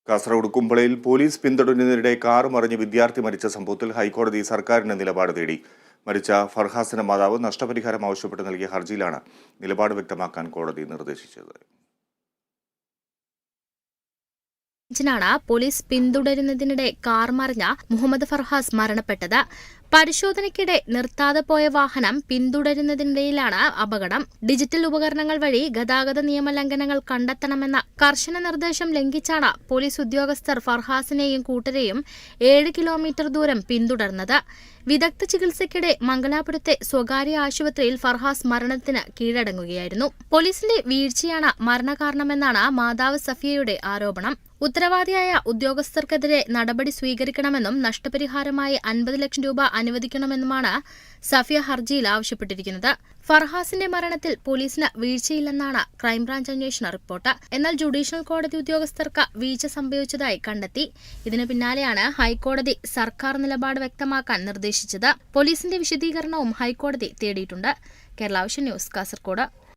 Kasaragod കുമ്പളയിൽ police പിന്തുടരുന്നതിനിടെ car മറിഞ്ഞ് വിദ്യാർത്ഥി മരിച്ച സംഭവത്തിൽ ഹൈക്കോടതി സർക്കാരിന് നിലപാട് തേടി. മരിച്ച ഫർഹാസിന്റെ മാതാവ് നഷ്ടപരിഹാരം ആവശ്യപ്പെട്ട് നൽകിയ ഹർജിയിലാണ് നിലപാട് വ്യക്തമാക്കാൻ കോടതി നിർദ്ദേശിച്ചത്. പോലീസ് പിന്തുടരുന്നതിനിടെ കാർ മറിഞ്ഞ മുഹമ്മദ് ഫർഹാസ് മരണപ്പെട്ടത്. പരിശോധനയ്ക്കിടെ നിർത്താതെ പോയ വാഹനം പിന്തുടരുന്നതിനിടയിലാണ് അപകടം. ഡിജിറ്റൽ ഉപകരണങ്ങൾ വഴി ഗതാഗത നിയമലംഘനങ്ങൾ കണ്ടെത്തണമെന്ന കർശന നിർദ്ദേശം ലംഘിച്ചാണ് പോലീസ് ഉദ്യോഗസ്ഥർ ഫർഹാസിനെയും കൂട്ടരെയും 7 കിലോമീറ്റർ ദൂരം പിന്തുടർന്നത്. വിദഗ്ധ ചികിത്സയ്ക്കിടെ മംഗലാപുരത്തെ സ്വകാര്യ ആശുപത്രിയിൽ ഫർഹാസ് മരണത്തിന് കീഴടങ്ങുകയായിരുന്നു. പോലീസിന്റെ വീഴ്ചയാണ് മരണകാരണമെന്നാണ് മാതാവ് സഫിയയുടെ ആരോപണം. ഉത്തരവാദിയായ ഉദ്യോഗസ്ഥർക്കെതിരെ നടപടി സ്വീകരിക്കണമെന്നും നഷ്ടപരിഹാരമായി 50 ലക്ഷം രൂപ അനുവദിക്കണമെന്നുമാണ് സഫിയ ഹർജിയിൽ ആവശ്യപ്പെട്ടിരിക്കുന്നത്. ഫർഹാസിന്റെ മരണത്തിൽ പോലീസിന് വീഴ്ചയില്ലെന്നാണ് ക്രൈംബ്രാഞ്ച് അന്വേഷണ റിപ്പോർട്ട്. എന്നാൽ ജുഡീഷ്യൽ കോടതി ഉദ്യോഗസ്ഥർക്ക് വീഴ്ച സംഭവിച്ചതായി കണ്ടെത്തി. ഇതിനു പിന്നാലെയാണ് ഹൈക്കോടതി സർക്കാർ നിലപാട് വ്യക്തമാക്കാൻ നിർദ്ദേശിച്ചത്. പോലീസിന്റെ വിശദീകരണവും ഹൈക്കോടതി തേടിയിട്ടുണ്ട്. Kerala vision news, Kasaragod.